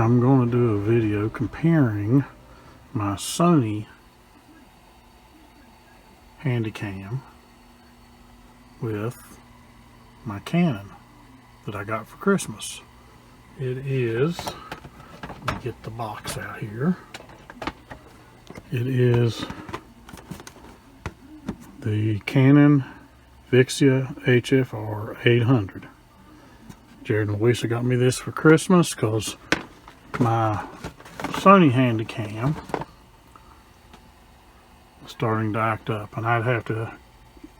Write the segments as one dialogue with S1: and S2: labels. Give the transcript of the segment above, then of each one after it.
S1: I'm going to do a video comparing my Sony Handycam with my Canon that I got for Christmas. It is, let me get the box out here. It is the Canon VIXIA HFR800. Jerod and Louisa got me this for Christmas because my Sony Handycam is starting to act up, and I'd have to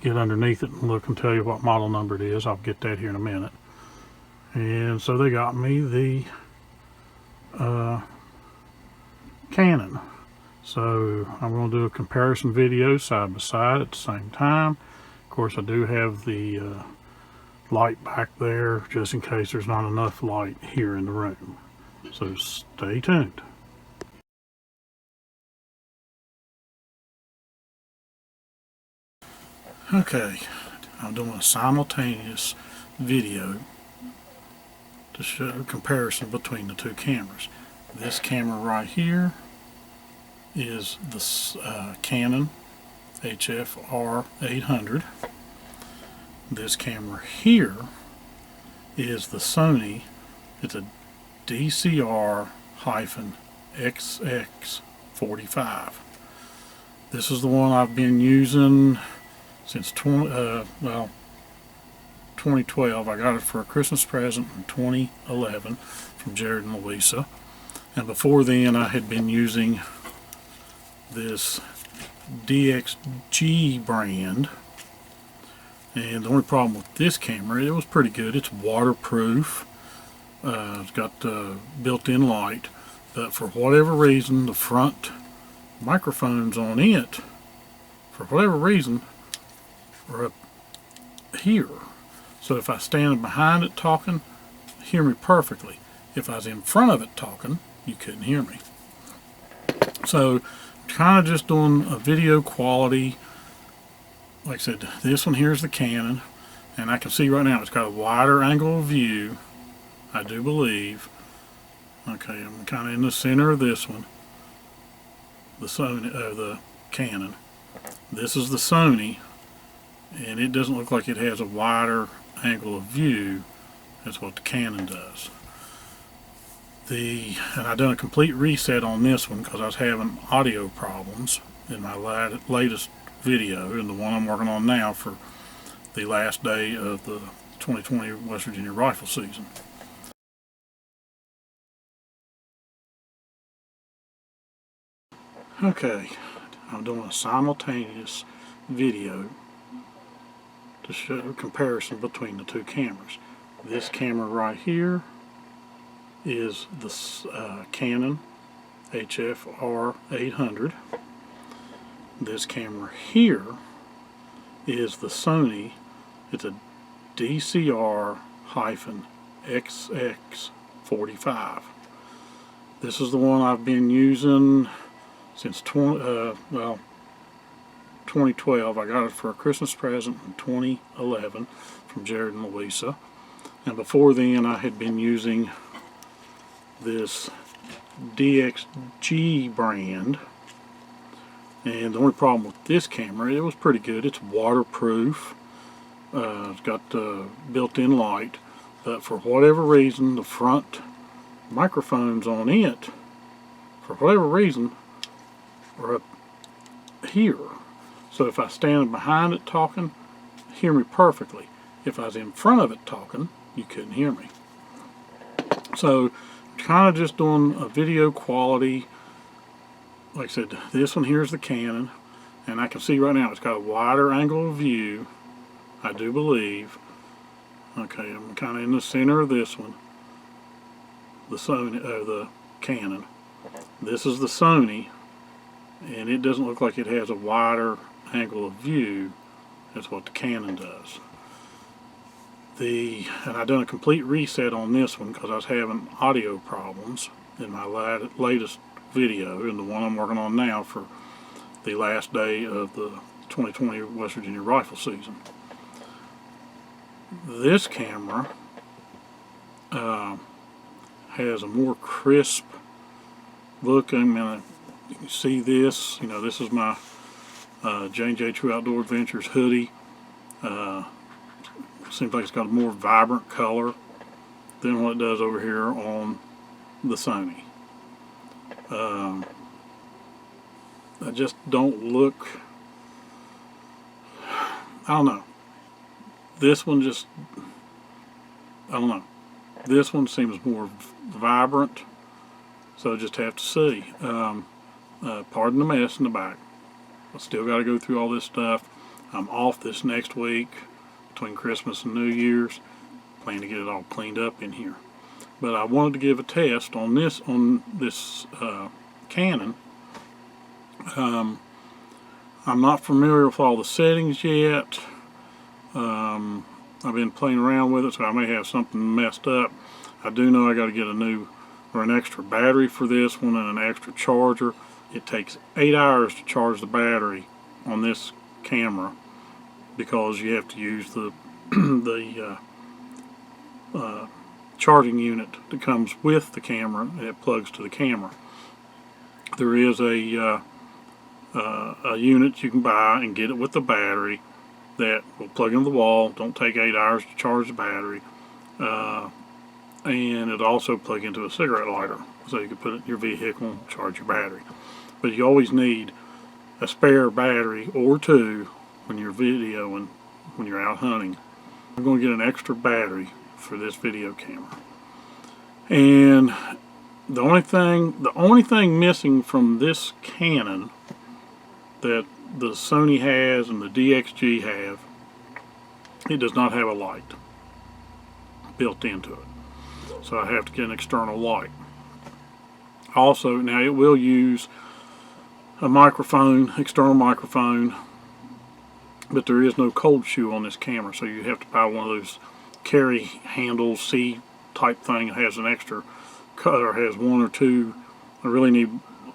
S1: get underneath it and look and tell you what model number it is. I'll get that here in a minute. And so they got me the Canon. So I'm going to do a comparison video side by side at the same time. Of course, I do have the light back there just in case there's not enough light here in the room. So stay tuned. Okay, I'm doing a simultaneous video to show a comparison between the two cameras. This camera right here is the Canon HFR800. This camera here is the Sony. It's a DCR-SX45. This is the one I've been using since 2012. I got it for a Christmas present in 2011 from Jerod and Louisa, and before then I had been using this DXG brand. And the only problem with this camera, it was pretty good. It's waterproof. It's got built-in light, but for whatever reason, the front microphones on it, for whatever reason, are up here. So if I stand behind it talking, hear me perfectly. If I was in front of it talking, you couldn't hear me. So kind of just doing a video quality. Like I said, this one here is the Canon, and I can see right now it's got a wider angle of view, I do believe. Okay, I'm kind of in the center of this one, the Sony, the Canon. This is the Sony, and it doesn't look like it has a wider angle of view as what the Canon does. And I've done a complete reset on this one because I was having audio problems in my latest video, and the one I'm working on now for the last day of the 2020 West Virginia rifle season. Okay, I'm doing a simultaneous video to show a comparison between the two cameras. This camera right here is the Canon HFR800. This camera here is the Sony. It's a DCR-SX45. This is the one I've been using since 2012. I got it for a Christmas present in 2011 from Jerod and Louisa, and before then I had been using this DXG brand. And the only problem with this camera, it was pretty good. It's waterproof. It's got built-in light, but for whatever reason, the front microphones on it, for whatever reason, are up here. So if I stand behind it talking, hear me perfectly. If I was in front of it talking, you couldn't hear me. So kind of just doing a video quality. Like I said, this one here is the Canon, and I can see right now it's got a wider angle of view, I do believe. Okay, I'm kind of in the center of this one, the Sony, the Canon. This is the Sony, and it doesn't look like it has a wider angle of view as what the Canon does. And I've done a complete reset on this one because I was having audio problems in my latest video, and the one I'm working on now for the last day of the 2020 West Virginia rifle season. This camera has a more crisp look. I mean, you can see this. You know, this is my J&J True Outdoor Adventures hoodie. Seems like it's got a more vibrant color than what it does over here on the Sony. I just don't look, I don't know. This one just, I don't know. This one seems more vibrant, so just have to see. Pardon the mess in the back. I still got to go through all this stuff. I'm off this next week between Christmas and New Year's. Plan to get it all cleaned up in here. But I wanted to give a test on this Canon. I'm not familiar with all the settings yet. I've been playing around with it, so I may have something messed up. I do know I got to get a new or an extra battery for this one and an extra charger. It takes 8 hours to charge the battery on this camera because you have to use the charging unit that comes with the camera, and it plugs to the camera. There is a unit you can buy and get it with the battery that will plug into the wall. Don't take 8 hours to charge the battery, and it'll also plug into a cigarette lighter, so you can put it in your vehicle and charge your battery. But you always need a spare battery or two when you're videoing, when you're out hunting. I'm going to get an extra battery for this video camera, and the only thing missing from this Canon that the Sony has and the DXG have, it does not have a light built into it, so I have to get an external light. Also, now it will use a microphone, external microphone, but there is no cold shoe on this camera, so you have to buy one of those carry handle C type thing. It has an extra color, has one or two. I really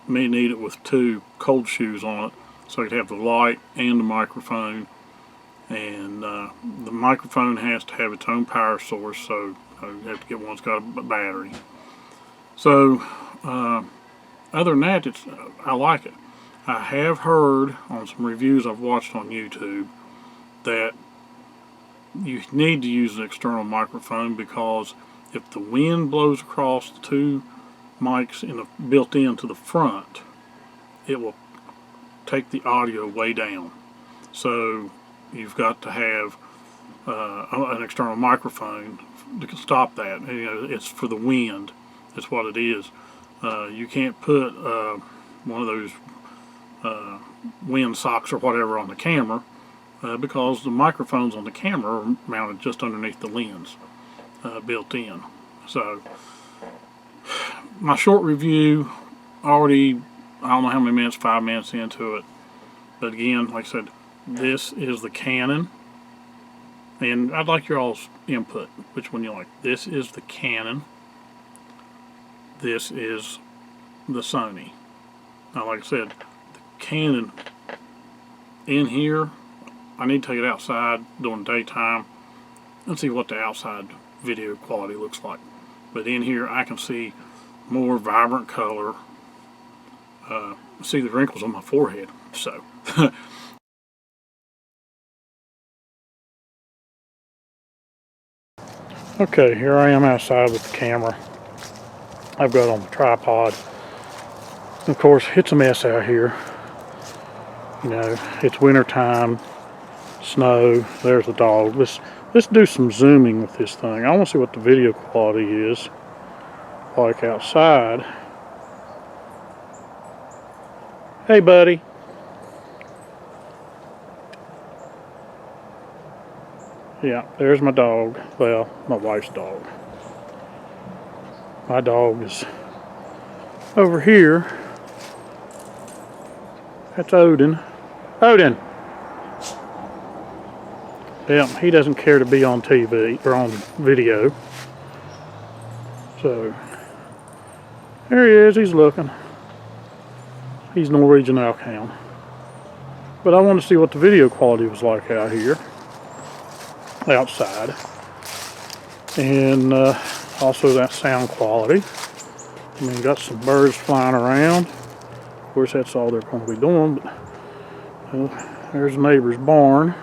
S1: may need it with two cold shoes on it, so you'd have the light and the microphone. And the microphone has to have its own power source, so you have to get one that's got a battery. So other than that, I like it. I have heard on some reviews I've watched on YouTube that you need to use an external microphone because if the wind blows across the two mics built into the front, it will take the audio way down. So you've got to have an external microphone to stop that. You know, it's for the wind. That's what it is. You can't put one of those wind socks or whatever on the camera because the microphones on the camera are mounted just underneath the lens, built in. So my short review already, I don't know how many minutes, 5 minutes into it, but again, like I said, this is the Canon, and I'd like your all's input, which one you like. This is the Canon, this is the Sony. Now like I said, the Canon in here, I need to take it outside during the daytime and see what the outside video quality looks like. But in here I can see more vibrant color, see the wrinkles on my forehead. So okay, here I am outside with the camera. I've got it on the tripod. Of course, it's a mess out here. You know, it's winter time, snow. There's the dog. Let's do some zooming with this thing. I want to see what the video quality is like outside. Hey, buddy. Yeah, there's my dog. Well, my wife's dog. My dog is over here. That's Odin. Odin! Yeah, he doesn't care to be on TV or on video. So, there he is, he's looking. He's Norwegian elkhound. But I want to see what the video quality was like out here, outside. And Also that sound quality. I mean, got some birds flying around. Of course, that's all they're going to be doing. But there's the neighbor's barn.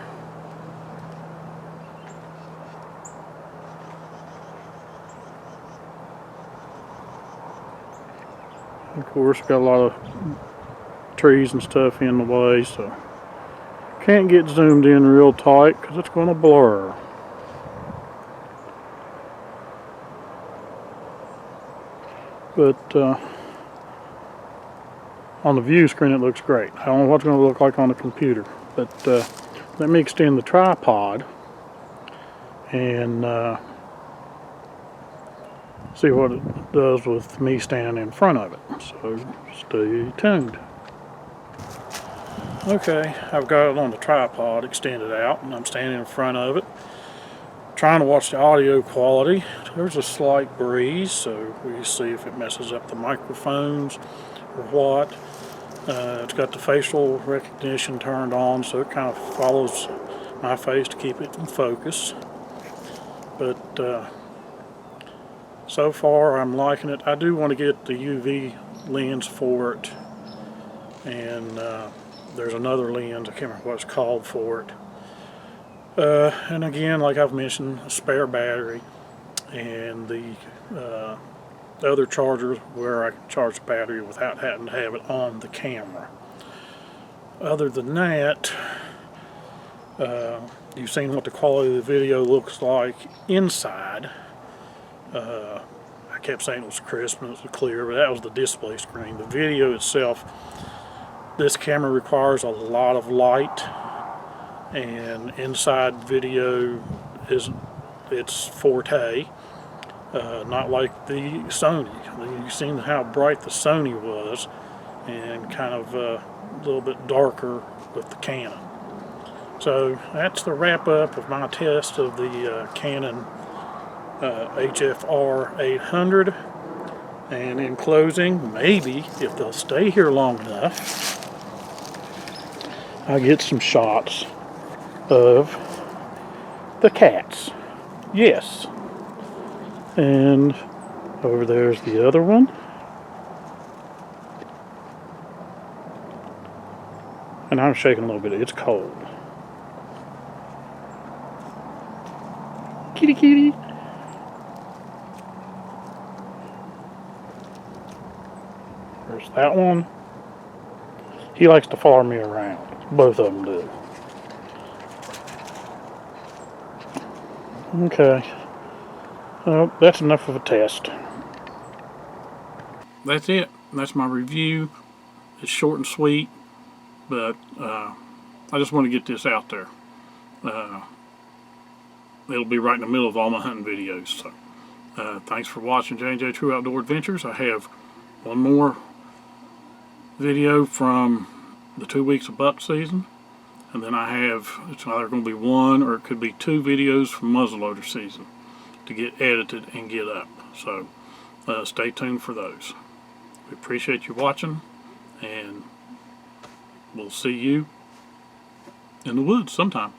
S1: Of course, got a lot of trees and stuff in the way, so can't get zoomed in real tight because it's going to blur. But on the view screen it looks great. I don't know what it's going to look like on the computer, but let me extend the tripod and see what it does with me standing in front of it. So stay tuned. Okay, I've got it on the tripod extended out and I'm standing in front of it, trying to watch the audio quality. There's a slight breeze, so we see if it messes up the microphones or what. It's got the facial recognition turned on, so it kind of follows my face to keep it in focus. But so far I'm liking it. I do want to get the UV lens for it, and there's another lens, I can't remember what it's called for it. And again, like I've mentioned, a spare battery and the other charger where I can charge the battery without having to have it on the camera. Other than that, you've seen what the quality of the video looks like inside. I kept saying it was crisp and it was clear, but that was the display screen. The video itself, this camera requires a lot of light, and inside video is its forte. Not like the Sony. You've seen how bright the Sony was, and kind of a little bit darker with the Canon. So that's the wrap up of my test of the Canon HFR800. And in closing, maybe if they'll stay here long enough, I'll get some shots of the cats. Yes. And over there's the other one. And I'm shaking a little bit. It's cold. Kitty kitty. There's that one. He likes to follow me around. Both of them do. Okay. Well, that's enough of a test. That's it. That's my review. It's short and sweet, but I just want to get this out there. It'll be right in the middle of all my hunting videos. So, thanks for watching J&J True Outdoor Adventures. I have one more video from the 2 weeks of buck season, and then I have, it's either going to be one or it could be 2 videos from muzzleloader season to get edited and get up. So stay tuned for those. We appreciate you watching, and we'll see you in the woods sometime.